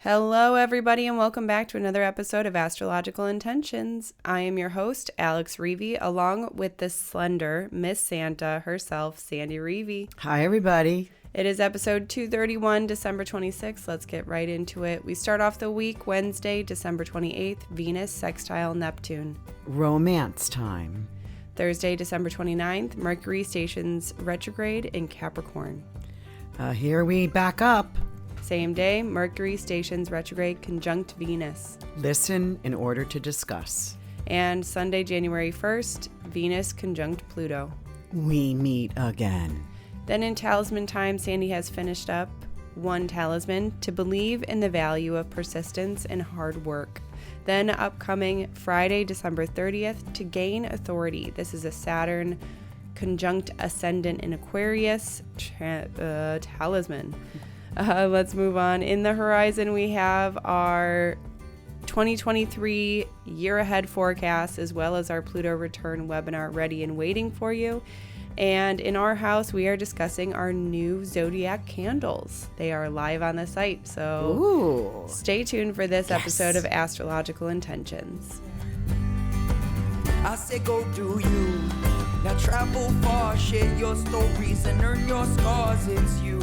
Hello, everybody, and welcome back to another episode of Astrological Intentions. I am your host, Alex Reevy, along with the slender Miss Santa herself, Sandy Reevy. Hi, everybody. It is episode 231, December 26th. Let's get right into it. We start off the week Wednesday, December 28th, Venus sextile Neptune. Romance time. Thursday, December 29th, Mercury stations retrograde in Capricorn. Here we back up. Same day, Mercury stations retrograde conjunct Venus. Listen in order to discuss. And Sunday, January 1st, Venus conjunct Pluto. We meet again. Then in Talisman time, Sandy has finished up one talisman, to believe in the value of persistence and hard work. Then upcoming Friday, December 30th, to gain authority. This is a Saturn conjunct Ascendant in Aquarius talisman. Let's move on. In the horizon, we have our 2023 year ahead forecast, as well as our Pluto return webinar ready and waiting for you. And in our house, we are discussing our new zodiac candles. They are live on the site, so Stay tuned for this episode of Astrological Intentions. I say go do you. Now travel far, share your stories and earn your scars. It's you.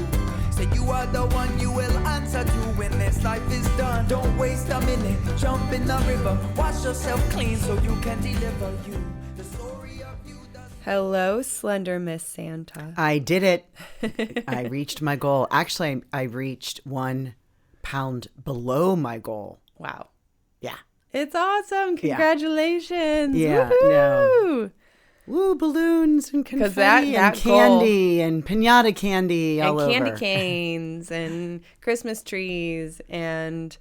Say you are the one you will answer to when this life is done. Don't waste a minute, jump in the river. Wash yourself clean so you can deliver you. The story of you does... Hello, slender Miss Santa. I did it. I reached my goal. Actually, I reached 1 pound below my goal. Wow. Yeah. It's awesome. Congratulations. Yeah. Woo-hoo! No. Woo, balloons and confetti that and candy and piñata candy all over. And candy canes and Christmas trees and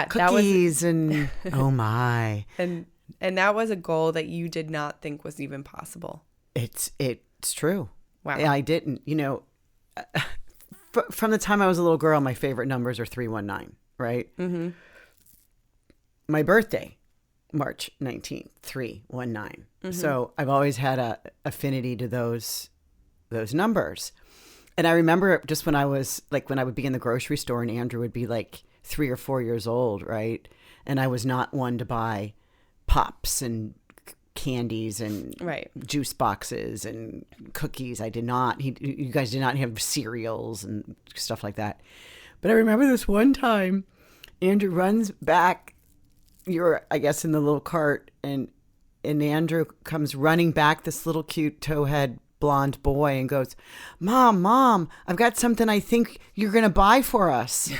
cookies and oh my. And that was a goal that you did not think was even possible. It's true. Wow. I didn't, from the time I was a little girl, my favorite numbers are 319, right? Mm-hmm. My birthday, March 19th, 319. Mm-hmm. So I've always had a affinity to those numbers. And I remember just when I would be in the grocery store and Andrew would be like 3 or 4 years old, right? And I was not one to buy pops and candies and juice boxes and cookies. I did not. You guys did not have cereals and stuff like that. But I remember this one time, Andrew runs back. You're, I guess, in the little cart, and Andrew comes running back, this little cute towhead blonde boy, and goes, Mom, I've got something I think you're going to buy for us.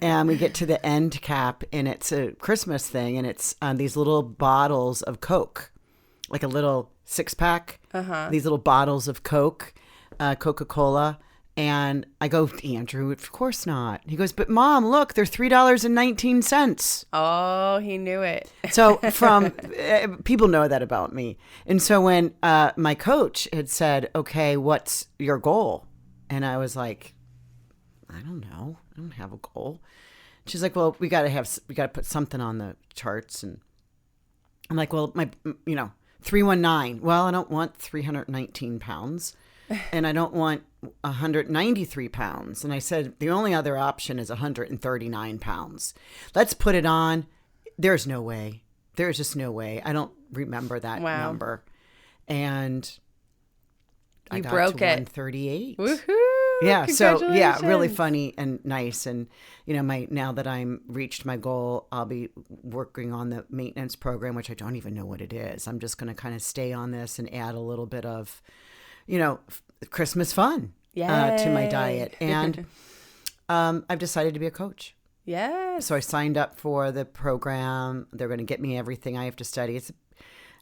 And we get to the end cap, and it's a Christmas thing, and it's these little bottles of Coke, like a little 6-pack, these little bottles of Coke, Coca-Cola. And I go, Andrew, of course not. He goes, but Mom, look, they're $3.19. Oh, he knew it. So people know that about me. And so when my coach had said, okay, what's your goal? And I was like, I don't know. I don't have a goal. She's like, well, we got to put something on the charts. And I'm like, well, 319. Well, I don't want 319 pounds. And I don't want 193 pounds. And I said, the only other option is 139 pounds. Let's put it on. There's no way. There's just no way. I don't remember that number. And I got broke to it. 138. Woohoo! Yeah. So yeah, really funny and nice. And now that I'm reached my goal, I'll be working on the maintenance program, which I don't even know what it is. I'm just going to kind of stay on this and add a little bit of Christmas fun to my diet. And I've decided to be a coach. Yes. So I signed up for the program. They're going to get me everything I have to study.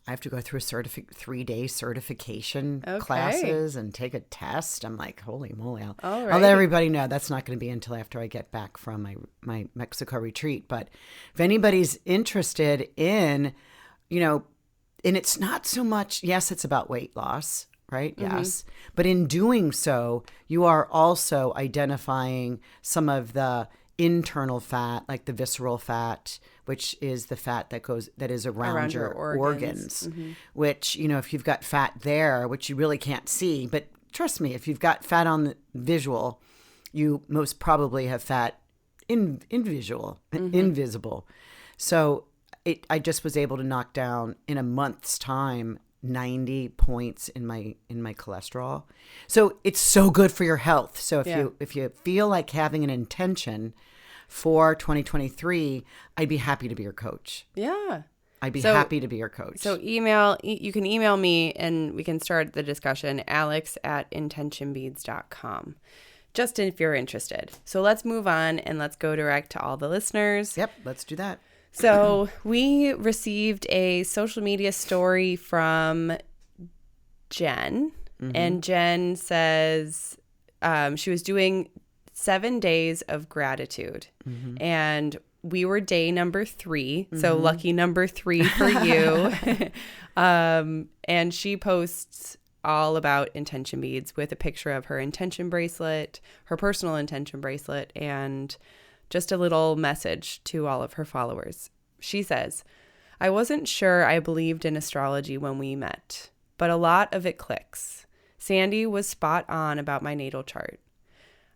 I have to go through 3-day certification classes and take a test. I'm like, holy moly. I'll let everybody know that's not going to be until after I get back from my Mexico retreat. But if anybody's interested in, and it's not so much, yes, it's about weight loss. Right? Mm-hmm. Yes. But in doing so, you are also identifying some of the internal fat, like the visceral fat, which is the fat that is around your organs. Mm-hmm. Which, if you've got fat there, which you really can't see, but trust me, if you've got fat on the visual, you most probably have fat invisible. So I just was able to knock down in a month's time 90 points in my cholesterol. So it's so good for your health. So if you feel like having an intention for 2023, I'd be happy to be your coach. Yeah. I'd be happy to be your coach. So you can email me and we can start the discussion, alex@intentionbeads.com, just if you're interested. So let's move on and let's go direct to all the listeners. Yep, let's do that. So we received a social media story from Jen, and Jen says she was doing 7 days of gratitude, and we were day number 3, so lucky number 3 for you. And she posts all about intention beads with a picture of her intention bracelet, her personal intention bracelet, and just a little message to all of her followers. She says, I wasn't sure I believed in astrology when we met, but a lot of it clicks. Sandy was spot on about my natal chart.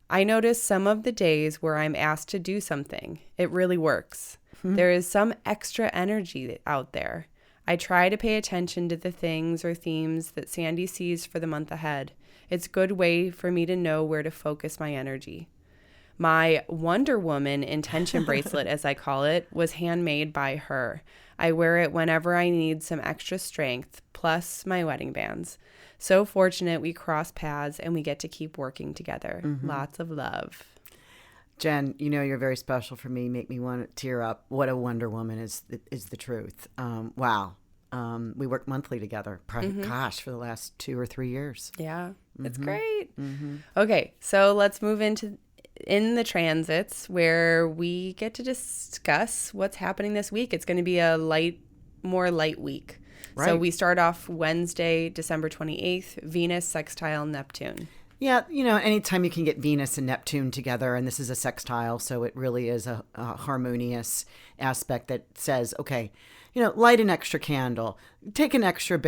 I notice some of the days where I'm asked to do something, it really works. There is some extra energy out there. I try to pay attention to the things or themes that Sandy sees for the month ahead. It's a good way for me to know where to focus my energy. My Wonder Woman intention bracelet, as I call it, was handmade by her. I wear it whenever I need some extra strength, plus my wedding bands. So fortunate we cross paths and we get to keep working together. Lots of love. Jen, you know you're very special for me. Make me want to tear up. What a Wonder Woman is the truth. Wow. We work monthly together. Gosh, for the last 2 or 3 years. Yeah, it's great. Okay, so let's move into the transits where we get to discuss what's happening this week. It's going to be a more light week. Right. So we start off Wednesday, December 28th, Venus sextile Neptune. Yeah, anytime you can get Venus and Neptune together, and this is a sextile, so it really is a harmonious aspect that says, okay, light an extra candle, take an extra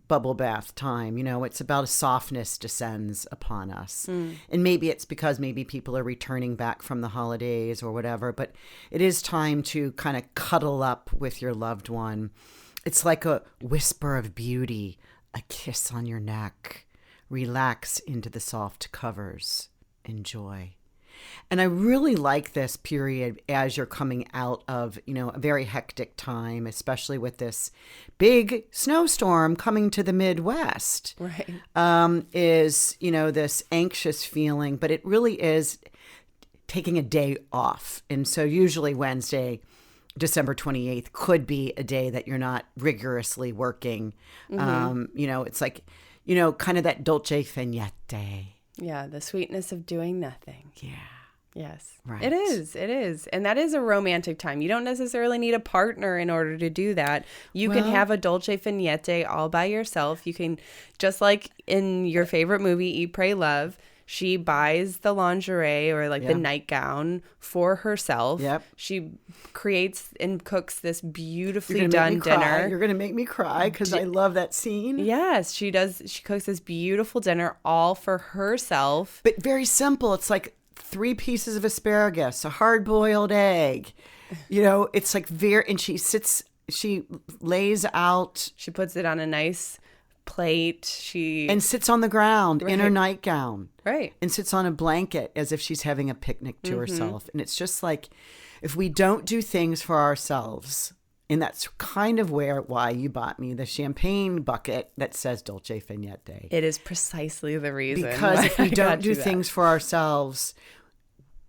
bubble bath time. It's about a softness descends upon us. And maybe it's because maybe people are returning back from the holidays or whatever, but it is time to kind of cuddle up with your loved one. It's like a whisper of beauty, a kiss on your neck. Relax into the soft covers. Enjoy. And I really like this period as you're coming out of, a very hectic time, especially with this big snowstorm coming to the Midwest. Right. Is, this anxious feeling, but it really is taking a day off. And so usually Wednesday, December 28th could be a day that you're not rigorously working. It's like, kind of that dolce far niente. Yeah, the sweetness of doing nothing. Yeah. Yes. Right. It is. And that is a romantic time. You don't necessarily need a partner in order to do that. You can have a dolce far niente all by yourself. You can, just like in your favorite movie, Eat, Pray, Love, she buys the lingerie or the nightgown for herself. Yep. She creates and cooks this beautifully done dinner. You're going to make me cry because I love that scene. Yes, she does. She cooks this beautiful dinner all for herself. But very simple. It's like 3 pieces of asparagus, a hard-boiled egg. It's like and she lays out. She puts it on a nice plate. And sits on the ground in her nightgown. Right. And sits on a blanket as if she's having a picnic to herself. And it's just like, if we don't do things for ourselves, and that's kind of why you bought me the champagne bucket that says Dolce Far Niente. It is precisely the reason. Because if we don't do things for ourselves,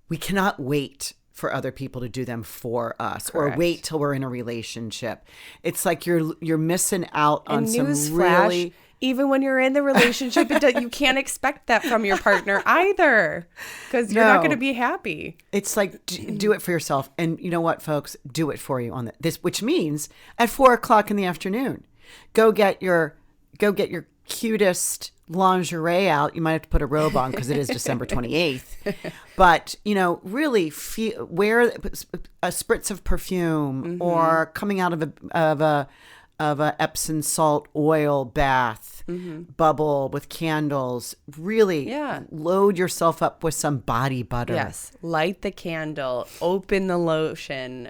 we cannot wait for other people to do them for us. Correct. Or wait till we're in a relationship. It's like you're missing out on some really... Even when you're in the relationship, you can't expect that from your partner either, because you're not going to be happy. It's like, do it for yourself. And you know what, folks? Do it for you on this, which means at 4:00 in the afternoon, go get your cutest lingerie out. You might have to put a robe on because it is December 28th. But, really wear a spritz of perfume or coming out of a of a Epsom salt oil bath, bubble with candles. Really load yourself up with some body butter. Yes. Light the candle, open the lotion,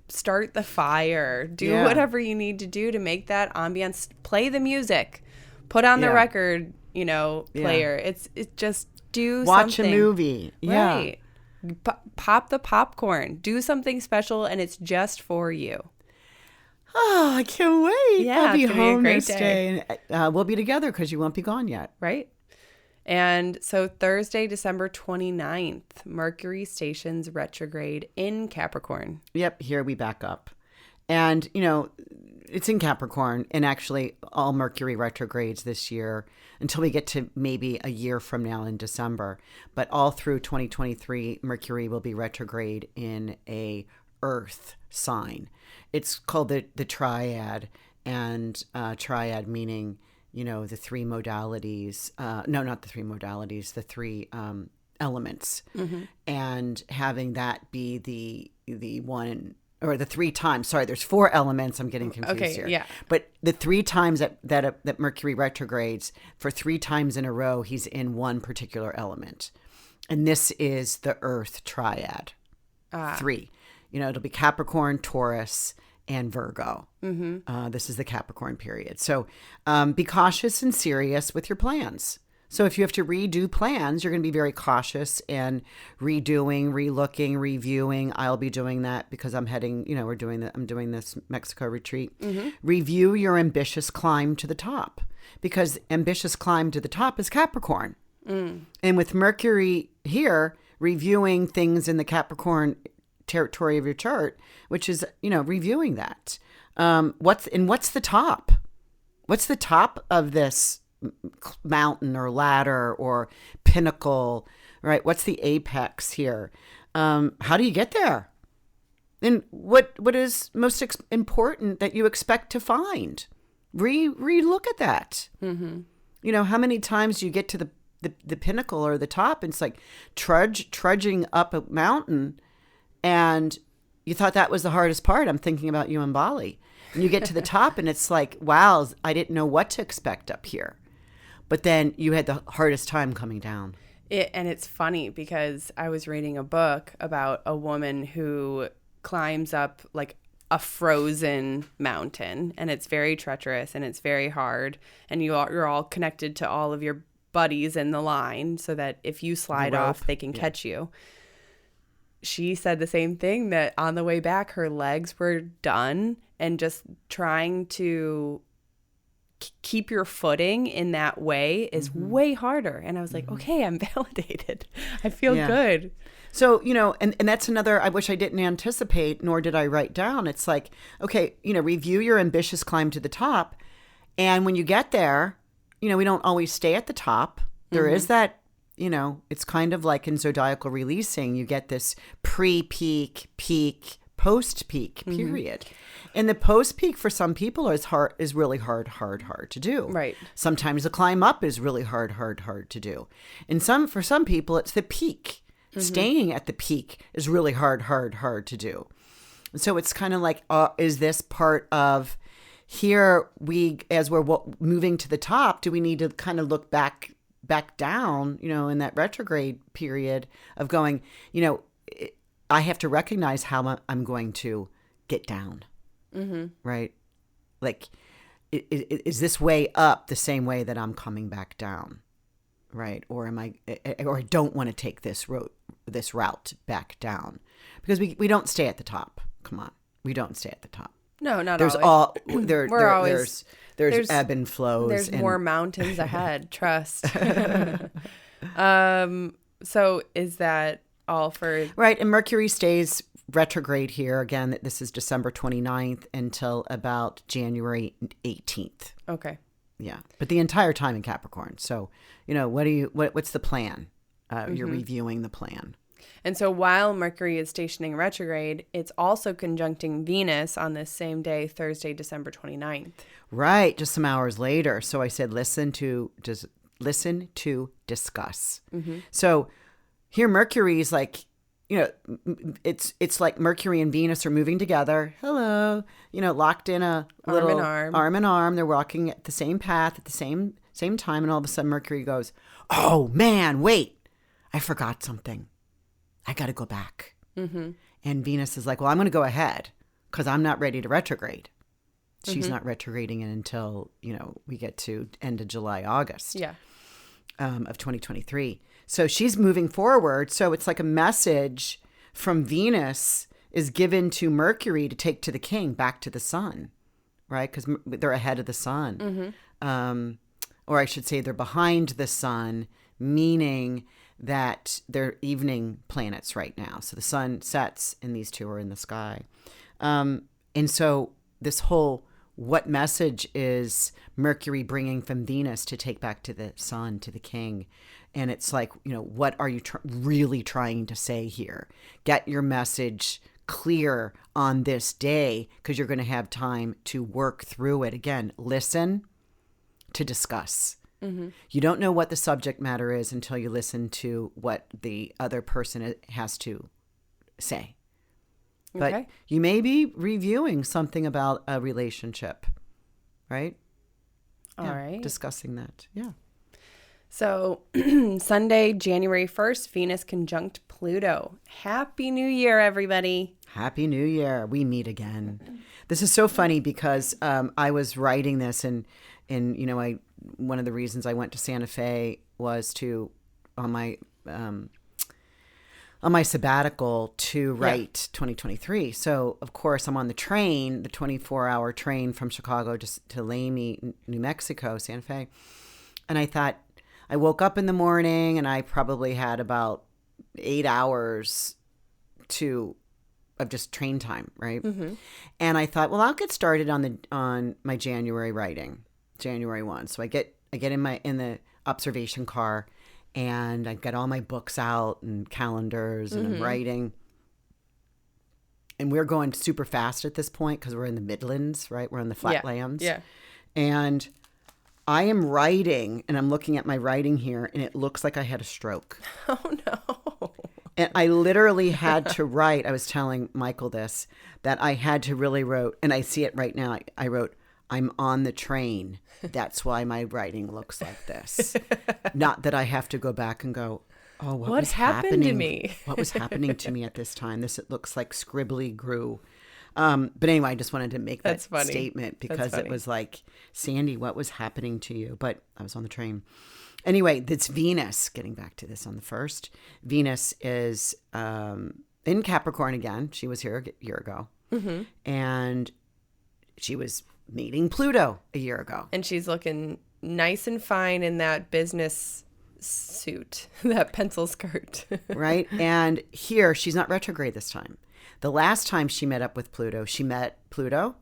start the fire, do whatever you need to do to make that ambiance. Play the music, put on the record, player. It's just do watch something. A movie. Right. Pop the popcorn. Do something special, and it's just for you. Oh, I can't wait. Yeah, I'll be it's gonna home be a great this day. day. And we'll be together because you won't be gone yet. Right. And so Thursday, December 29th, Mercury stations retrograde in Capricorn. Yep, here we back up. And, it's in Capricorn, and actually all Mercury retrogrades this year until we get to maybe a year from now in December. But all through 2023, Mercury will be retrograde in a Earth sign. It's called the triad, and triad meaning, the three modalities. No, not the three modalities, the three elements. And having that be the one, or the three times. Sorry, there's four elements. I'm getting confused here. Yeah. But the three times that Mercury retrogrades, for 3 times in a row, he's in one particular element. And this is the Earth triad. 3. It'll be Capricorn, Taurus, and Virgo. This is the Capricorn period. So be cautious and serious with your plans. So if you have to redo plans, you're going to be very cautious and redoing, relooking, reviewing. I'll be doing that because I'm heading, I'm doing this Mexico retreat. Review your ambitious climb to the top, because ambitious climb to the top is Capricorn. And with Mercury here, reviewing things in the Capricorn territory of your chart, which is, reviewing that. What's the top? What's the top of this mountain or ladder or pinnacle, right? What's the apex here? How do you get there? And what is most important that you expect to find? Re-look at that. How many times do you get to the pinnacle or the top, and it's like trudging up a mountain, and you thought that was the hardest part. I'm thinking about you in Bali. And you get to the top, and it's like, wow, I didn't know what to expect up here. But then you had the hardest time coming down. And it's funny because I was reading a book about a woman who climbs up like a frozen mountain, and it's very treacherous and it's very hard. And you're all connected to all of your buddies in the line so that if you slide off, they can catch you. She said the same thing, that on the way back, her legs were done, and just trying to keep your footing in that way is way harder. And I was like, okay, I'm validated. I feel good. So, and that's another, I wish I didn't anticipate, nor did I write down. It's like, okay, review your ambitious climb to the top. And when you get there, we don't always stay at the top. There is that, it's kind of like in zodiacal releasing, you get this pre-peak, peak, post-peak period. And the post-peak for some people is really hard to do. Right. Sometimes the climb up is really hard to do. And for some people, it's the peak. Staying at the peak is really hard to do. So it's kind of like, is this part of here as we're moving to the top, do we need to kind of look back down, in that retrograde period of going, I have to recognize how I'm going to get down. Right? Like, is this way up the same way that I'm coming back down? Right? Or I don't want to take this route back down, because we don't stay at the top. Come on. We don't stay at the top. No, not there's always. There's ebb and flows. There's more mountains ahead. Trust. So is that all for... Right. And Mercury stays retrograde here. Again, this is December 29th until about January 18th. Okay. Yeah. But the entire time in Capricorn. So, what's the plan? You're reviewing the plan. And so while Mercury is stationing retrograde, it's also conjuncting Venus on this same day, Thursday, December 29th. Right. Just some hours later. So I said, listen to discuss. So here Mercury is like, you know, it's like Mercury and Venus are moving together. Hello, you know, locked in a little arm in arm. They're walking at the same path at the same time, and all of a sudden Mercury goes, "Oh man, wait, I forgot something. I got to go back." Mm-hmm. And Venus is like, "Well, I'm going to go ahead because I'm not ready to retrograde." She's not retrograding until, you know, we get to end of July, August of 2023. So she's moving forward. So it's like a message from Venus is given to Mercury to take to the king, back to the sun, right? Because they're ahead of the sun. Or I should say they're behind the sun, meaning that they're evening planets right now. So the sun sets and these two are in the sky. And so this whole, what message is Mercury bringing from Venus to take back to the sun, to the king? And it's like, you know, what are you really trying to say here? Get your message clear on this day because you're going to have time to work through it. Again, listen to discuss. Mm-hmm. You don't know what the subject matter is until you listen to what the other person has to say. But you may be reviewing something about a relationship, right? All right. Discussing that. Yeah. So Sunday, January 1st, Venus conjunct Pluto. Happy New Year, everybody. Happy New Year. We meet again. This is so funny because I was writing this and you know, one of the reasons I went to Santa Fe was to, on my sabbatical to write 2023. So, of course, I'm on the train, the 24-hour train from Chicago to Lamy, New Mexico, Santa Fe. And I thought, I woke up in the morning and I probably had about 8 hours of just train time, right? Mm-hmm. And I thought, well, I'll get started on my January writing, January 1. So I get in the observation car, and I've got all my books out and calendars and I'm writing. And we're going super fast at this point because we're in the Midlands, right? We're in the flatlands. Yeah. And I am writing and I'm looking at my writing here and it looks like I had a stroke. Oh, no. And I literally had to write. I was telling Michael this, that I had to really wrote, and I see it right now. I wrote, "I'm on the train. That's why my writing looks like this." Not that I have to go back and go, "Oh, what happened to me? What was happening to me at this time?" It looks like scribbly grew. But anyway, I just wanted to make that statement because it was like, Sandy, what was happening to you? But I was on the train. Anyway, that's Venus. Getting back to this on the 1st. Venus is in Capricorn again. She was here a year ago. Mm-hmm. And she was meeting Pluto a year ago. And she's looking nice and fine in that business suit, that pencil skirt. Right? And here, she's not retrograde this time. The last time she met up with Pluto, she met Pluto,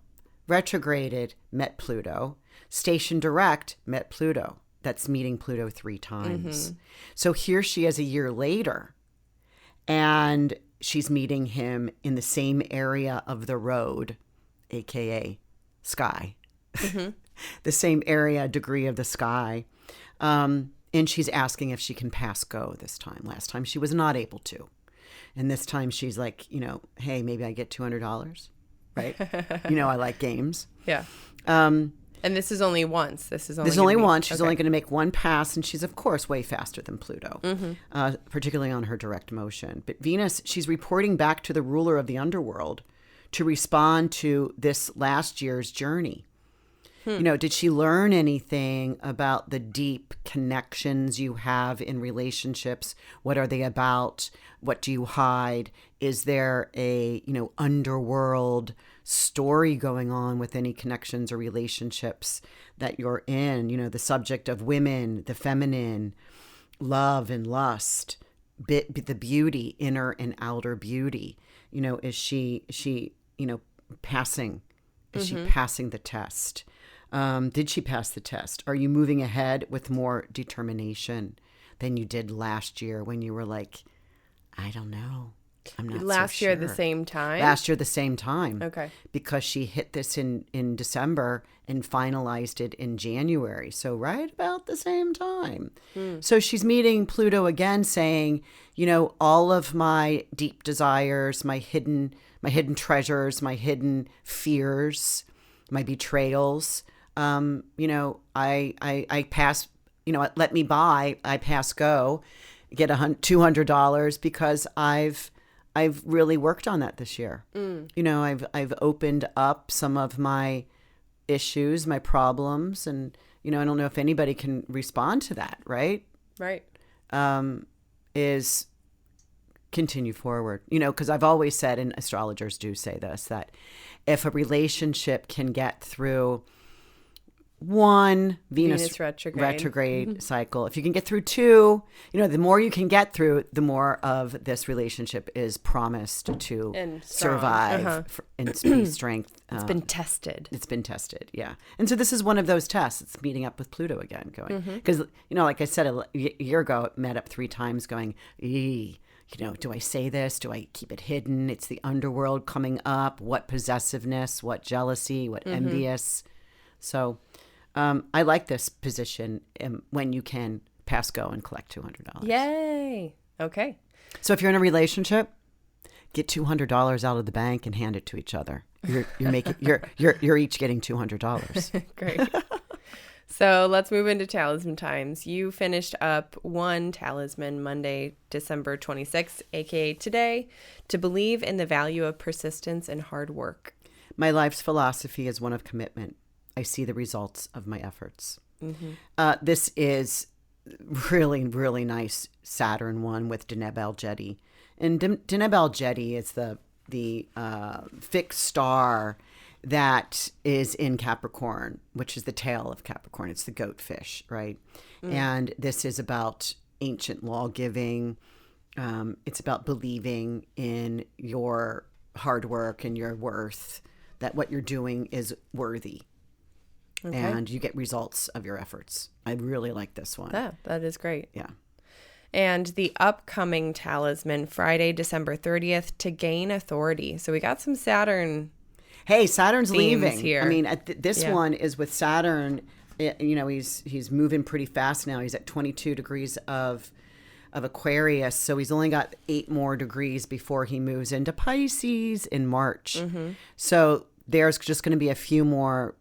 retrograded, met Pluto, stationed direct, met Pluto. That's meeting Pluto 3 times. Mm-hmm. So here she is a year later, and she's meeting him in the same area of the road, aka sky, the same area, degree of the sky. And she's asking if she can pass go this time. Last time she was not able to. And this time she's like, you know, hey, maybe I get $200, right? You know, I like games. Yeah. And this is only once. This is only once. She's only going to make one pass. And she's, of course, way faster than Pluto, particularly on her direct motion. But Venus, she's reporting back to the ruler of the underworld to respond to this last year's journey. You know, did she learn anything about the deep connections you have in relationships? What are they about? What do you hide? Is there a, you know, underworld story going on with any connections or relationships that you're in? You know, the subject of women, the feminine, love and lust, the beauty, inner and outer beauty. You know, is she, you know, passing? Is she passing the test? Did she pass the test? Are you moving ahead with more determination than you did last year when you were like, I don't know. I'm not Last so year sure. at the same time? Last year the same time. Okay. Because she hit this in December and finalized it in January. So right about the same time. So she's meeting Pluto again, saying, you know, all of my deep desires, my hidden treasures, my hidden fears, my betrayals, you know, I pass, you know, let me buy, I pass go, get $200 because I've really worked on that this year. You know, I've opened up some of my issues, my problems, and, you know, I don't know if anybody can respond to that, right? Right. Is continue forward, you know, because I've always said, and astrologers do say this, that if a relationship can get through one Venus retrograde cycle, if you can get through two, you know, the more you can get through, the more of this relationship is promised to survive and be strength. It's been tested. It's been tested, yeah. And so this is one of those tests. It's meeting up with Pluto again, going, because, you know, like I said a year ago, it met up 3 times going, you know, do I say this? Do I keep it hidden? It's the underworld coming up. What possessiveness, what jealousy, what envious. So I like this position when you can pass go and collect $200. Yay. Okay. So if you're in a relationship, get $200 out of the bank and hand it to each other. You're making you're each getting $200. Great. So let's move into talisman times. You finished up one talisman Monday, December 26th, aka today, to believe in the value of persistence and hard work. My life's philosophy is one of commitment. I see the results of my efforts. This is really, really nice Saturn one with Deneb Algedi. And Deneb Algedi is the fixed star that is in Capricorn, which is the tail of Capricorn. It's the goat fish, right? And this is about ancient law giving. It's about believing in your hard work and your worth, that what you're doing is worthy. Okay. And you get results of your efforts. I really like this one. Yeah, that is great. Yeah. And the upcoming talisman, Friday, December 30th, to gain authority. So we got some Saturn. Hey, Saturn's leaving here. I mean, this one is with Saturn. You know, he's moving pretty fast now. He's at 22 degrees of Aquarius. So he's only got 8 more degrees before he moves into Pisces in March. So there's just going to be a few more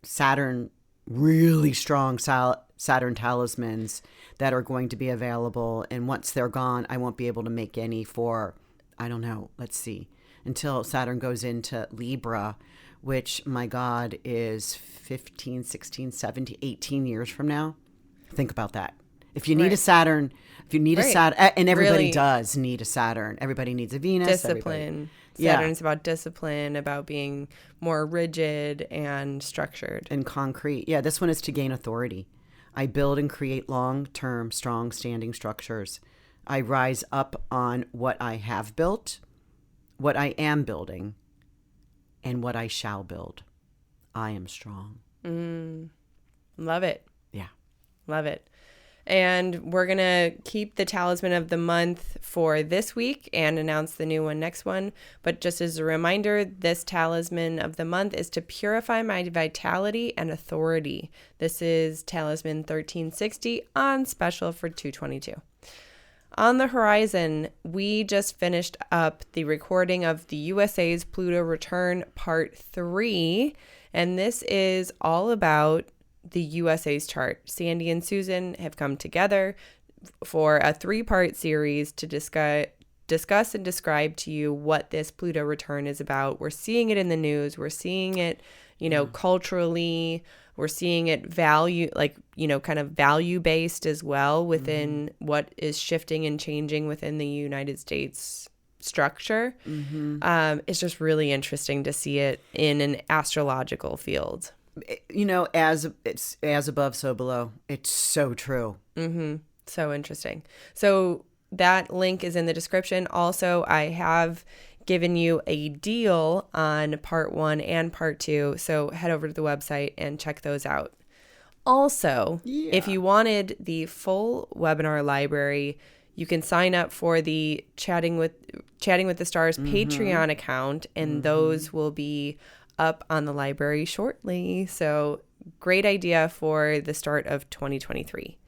Saturn, really strong Saturn talismans that are going to be available. And once they're gone, I won't be able to make any for, I don't know, let's see, until Saturn goes into Libra, which, my God, is 15, 16, 17, 18 years from now. Think about that. If you need a Saturn, a Saturn, and everybody really does need a Saturn. Everybody needs a Venus. Discipline. Saturn's about discipline, about being more rigid and structured. And concrete. Yeah, this one is to gain authority. I build and create long-term, strong, standing structures. I rise up on what I have built, what I am building, and what I shall build. I am strong. Love it. Yeah. Love it. And we're going to keep the talisman of the month for this week and announce the new one next one. But just as a reminder, this talisman of the month is to purify my vitality and authority. This is talisman 1360 on special for 222. On the horizon, we just finished up the recording of the USA's Pluto return part 3. And this is all about the USA's chart. Sandy and Susan have come together for a 3-part series to discuss and describe to you what this Pluto return is about. We're seeing it in the news. We're seeing it, you know, culturally. We're seeing it kind of value based as well within what is shifting and changing within the United States structure. It's just really interesting to see it in an astrological field. You know, as above, so below. It's so true. So interesting. So that link is in the description. Also, I have given you a deal on part 1 and part 2. So head over to the website and check those out. Also, if you wanted the full webinar library, You can sign up for the Chatting with the Stars Patreon account, and those will be up on the library shortly. So great idea for the start of 2023.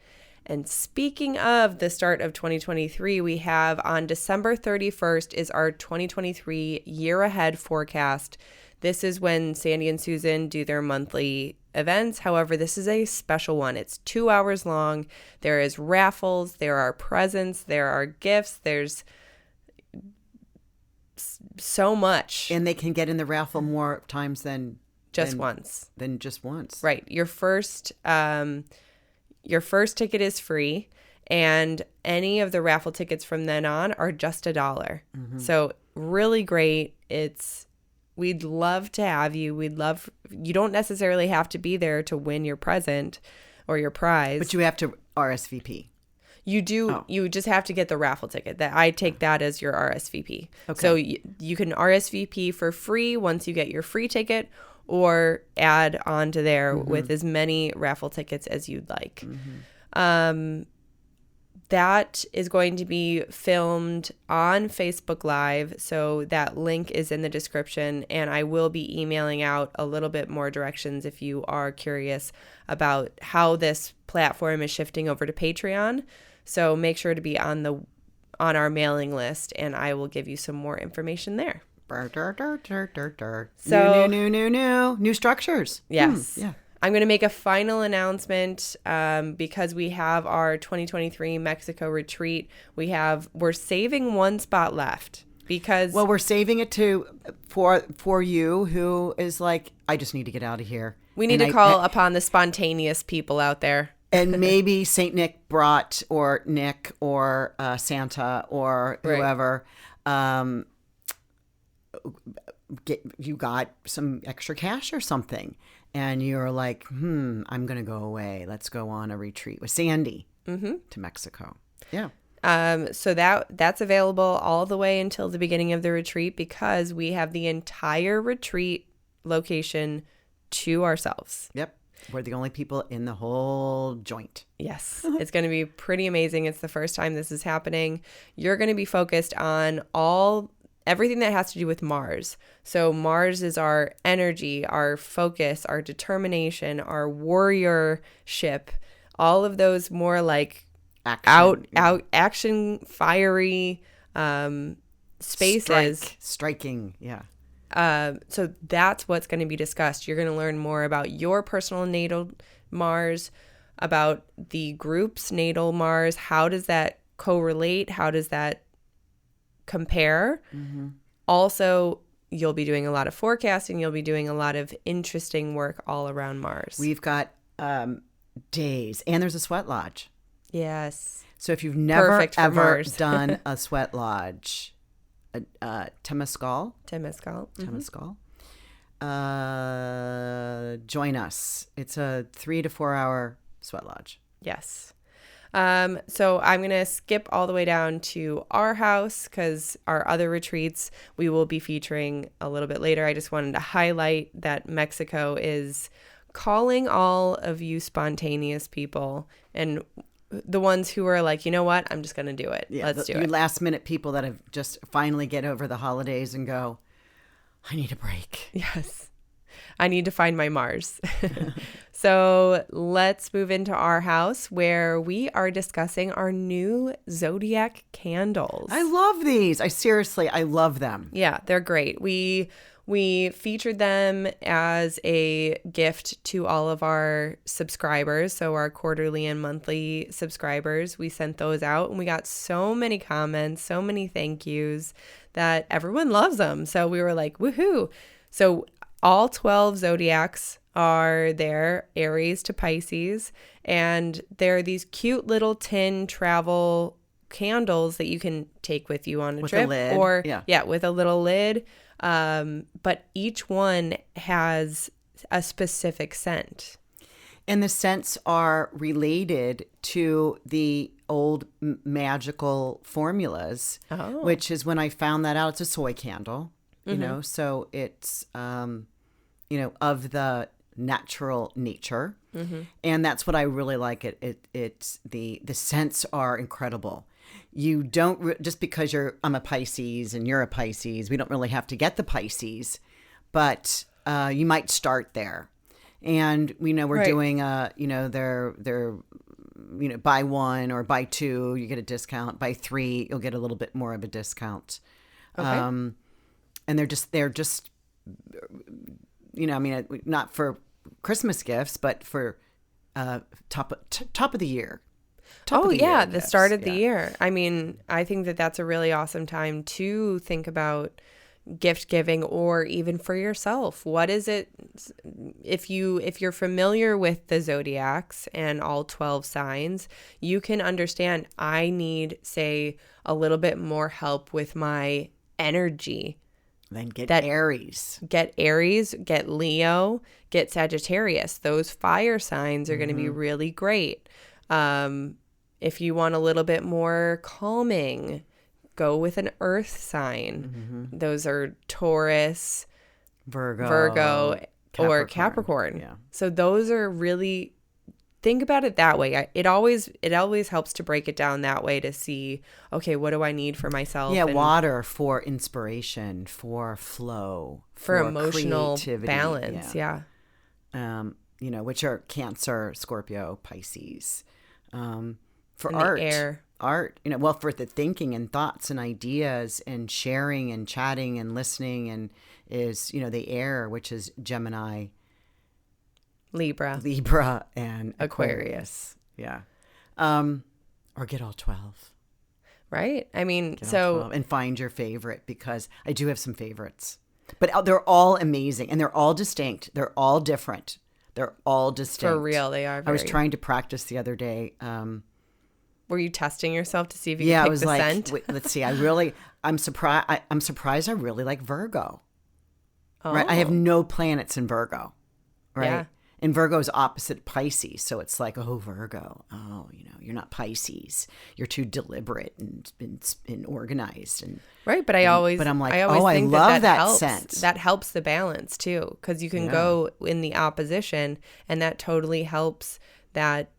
And speaking of the start of 2023, we have on December 31st is our 2023 year ahead forecast. This is when Sandy and Susan do their monthly events. However, this is a special one. It's 2 hours long. There is raffles, there are presents, there are gifts, there's so much. And they can get in the raffle more times than once. Than just once. Right. Your first ticket is free, and any of the raffle tickets from then on are just $1. So really great. We'd love to have you. You don't necessarily have to be there to win your present or your prize. But you have to RSVP. You do. Oh. You just have to get the raffle ticket. That I take that as your RSVP. Okay. So you can RSVP for free once you get your free ticket, or add on to there with as many raffle tickets as you'd like. That is going to be filmed on Facebook Live, so that link is in the description, and I will be emailing out a little bit more directions if you are curious about how this platform is shifting over to Patreon. So make sure to be on our mailing list, and I will give you some more information there. So new structures. Yes. Yeah. I'm going to make a final announcement because we have our 2023 Mexico retreat. We're saving one spot left because we're saving it for you who is like, I just need to get out of here. We need to call upon the spontaneous people out there. And maybe Saint Nick brought, or Nick, or Santa, or whoever. You got some extra cash or something, and you're like, I'm gonna go away. Let's go on a retreat with Sandy to Mexico. Yeah. So that's available all the way until the beginning of the retreat, because we have the entire retreat location to ourselves. Yep. We're the only people in the whole joint. Yes. It's going to be pretty amazing. It's the first time this is happening. You're going to be focused on everything that has to do with Mars. So Mars is our energy, our focus, our determination, our warriorship, all of those more like action, fiery spaces. Striking, yeah. So that's what's going to be discussed. You're going to learn more about your personal natal Mars, about the group's natal Mars. How does that correlate? How does that compare? Also, you'll be doing a lot of forecasting. You'll be doing a lot of interesting work all around Mars. We've got days, and there's a sweat lodge. Yes. So if you've never ever done a sweat lodge, Temescal. Join us. It's a 3 to 4 hour sweat lodge. Yes. So I'm going to skip all the way down to our house, because our other retreats we will be featuring a little bit later. I just wanted to highlight that Mexico is calling all of you spontaneous people, and the ones who are like, you know what, I'm just going to do it. Yeah, Let's do it. You last minute people that have just finally get over the holidays and go, I need a break. Yes. I need to find my Mars. So let's move into our house, where we are discussing our new zodiac candles. I love these. I love them. Yeah, they're great. We featured them as a gift to all of our subscribers. So our quarterly and monthly subscribers, we sent those out, and we got so many comments, so many thank yous, that everyone loves them. So we were like, woohoo. So all 12 zodiacs are there, Aries to Pisces, and they're these cute little tin travel candles that you can take with you on a trip, or with a little lid. But each one has a specific scent. And the scents are related to the old magical formulas, which is when I found that out. It's a soy candle, you know, so it's, of the natural nature. And that's what I really like. It's the scents are incredible. You don't just because I'm a Pisces and you're a Pisces, we don't really have to get the Pisces, but you might start there. And we know we're doing they're buy one or buy two, you get a discount. Buy three, you'll get a little bit more of a discount. Okay. And they're just not for Christmas gifts, but for top of the year. The start of the year. I mean, I think that's a really awesome time to think about gift giving, or even for yourself. What is it, if you're familiar with the zodiacs and all 12 signs, you can understand I need, say, a little bit more help with my energy. Then get Aries. Get Aries, get Leo, get Sagittarius. Those fire signs are going to be really great. If you want a little bit more calming, go with an earth sign. Those are Taurus, Virgo, or Capricorn. Yeah. So those are really, think about it that way. It always helps to break it down that way to see, okay, what do I need for myself? Yeah, water for inspiration, for flow, for emotional creativity. Balance. Yeah. Which are Cancer, Scorpio, Pisces. For and art, air. For the thinking and thoughts and ideas and sharing and chatting and listening, and is, the air, which is Gemini, Libra and Aquarius. Yeah. Or get all 12. Right. I mean, so. And find your favorite, because I do have some favorites, but they're all amazing and they're all distinct. They're all different. They're all distinct. For real. They are. I was trying to practice the other day. Were you testing yourself to see if you could pick the scent? Wait, let's see. I'm surprised. I'm surprised I really like Virgo. Oh. Right. I have no planets in Virgo. Right. Yeah. And Virgo is opposite Pisces. So it's like, oh, Virgo. Oh, you're not Pisces. You're too deliberate and organized. And right. But I'm like, I love that scent. That helps the balance too. Because you can go in the opposition, and that totally helps that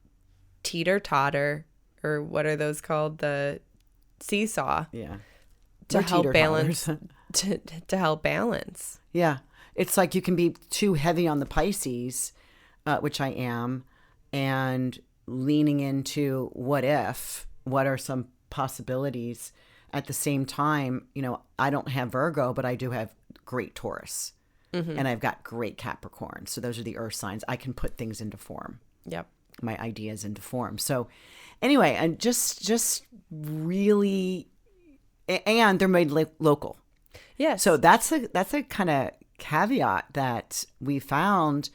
teeter-totter. Or what are those called? The seesaw. Yeah. To help balance. to help balance. Yeah. It's like you can be too heavy on the Pisces, which I am, and leaning into what are some possibilities. At the same time, I don't have Virgo, but I do have great Taurus. And I've got great Capricorn. So those are the earth signs. I can put things into form. Yep. My ideas into form. So anyway, and just really, and they're made local. Yes. So that's a kind of caveat that we found,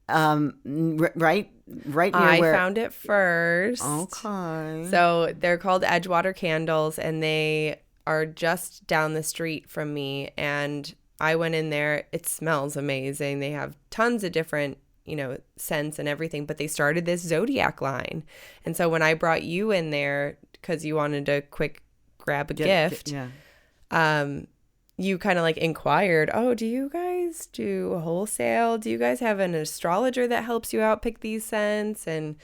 right near I found it first. Okay. So they're called Edgewater candles, and they are just down the street from me. And I went in there. It smells amazing. They have tons of different scents and everything, but they started this zodiac line. And so when I brought you in there, because you wanted to quick grab a gift, you kind of like inquired, oh, do you guys do wholesale? Do you guys have an astrologer that helps you out pick these scents? And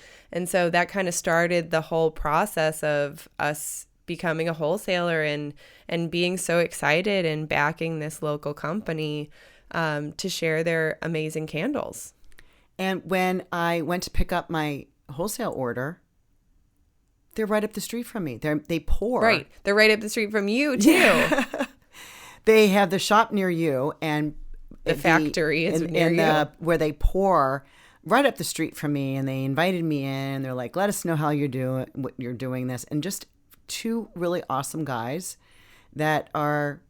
so that kind of started the whole process of us becoming a wholesaler and being so excited and backing this local company to share their amazing candles. And when I went to pick up my wholesale order, they're right up the street from me. They pour. Right. They're right up the street from you, too. Yeah. They have the shop near you, and the factory is near you. Where they pour right up the street from me, and they invited me in. They're like, let us know how you're doing this. And just two really awesome guys that are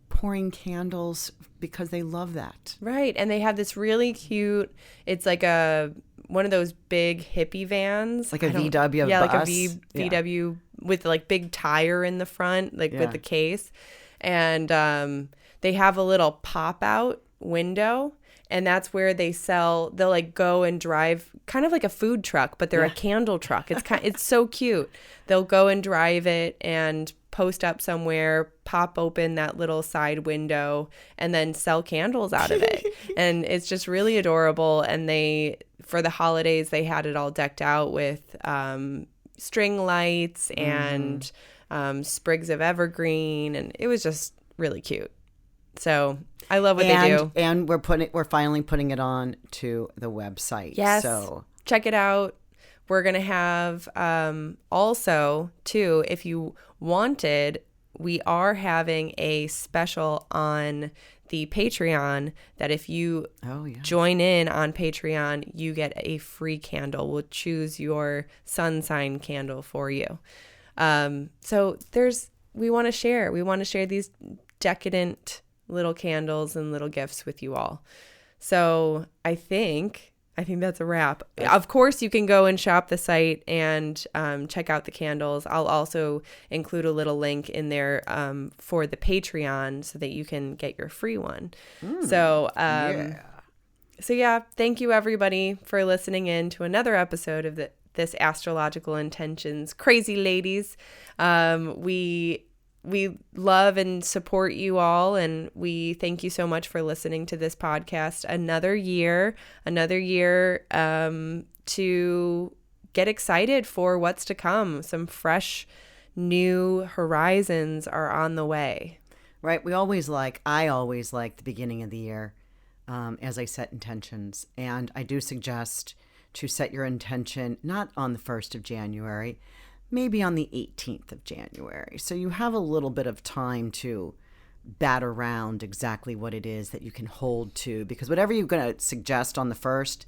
pouring candles because they love that. Right. And they have this really cute, it's like one of those big hippie vans. Like a VW yeah, bus. Like a VW with like big tire in the front, like with the case. And they have a little pop-out window, and that's where they'll like go and drive kind of like a food truck, but they're a candle truck. It's so cute. They'll go and drive it and post up somewhere, pop open that little side window, and then sell candles out of it. And it's just really adorable. And for the holidays, they had it all decked out with string lights and sprigs of evergreen, and it was just really cute. So I love what they do. And we're finally putting it on to the website. Yes. So check it out. We're going to have also, too, if you wanted, we are having a special on the Patreon that if you join in on Patreon, you get a free candle. We'll choose your sun sign candle for you. So we want to share. We want to share these decadent little candles and little gifts with you all. So I think that's a wrap. Of course, you can go and shop the site and check out the candles. I'll also include a little link in there for the Patreon so that you can get your free one. So thank you everybody for listening in to another episode of this Astrological Intentions Crazy Ladies. We love and support you all, and we thank you so much for listening to this podcast. Another year to get excited for what's to come. Some fresh, new horizons are on the way. Right. I always like the beginning of the year as I set intentions. And I do suggest to set your intention not on the 1st of January, maybe on the 18th of January. So you have a little bit of time to bat around exactly what it is that you can hold to, because whatever you're going to suggest on the 1st,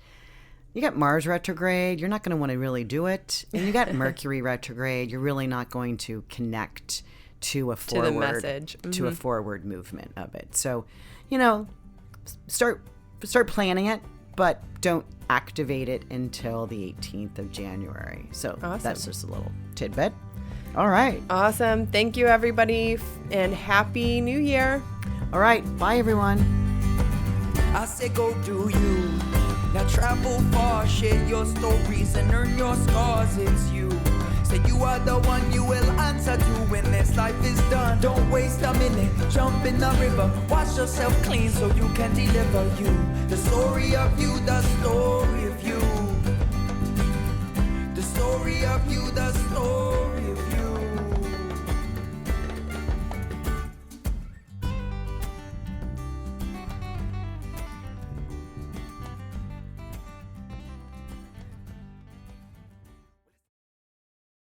you got Mars retrograde, you're not going to want to really do it. And you got Mercury retrograde, you're really not going to connect to a forward, to the message. To a forward movement of it. So, start planning it, but don't activate it until the 18th of January. So That's just a little tidbit. All right. Awesome. Thank you, everybody, and Happy New Year. All right. Bye, everyone. I say go do you. Now travel far, share your stories and earn your scars. It's you. Say you are the one you will answer to when this life is done. Don't waste a minute, jump in the river. Wash yourself clean so you can deliver you. The story of you, the story of you. The story of you, the story.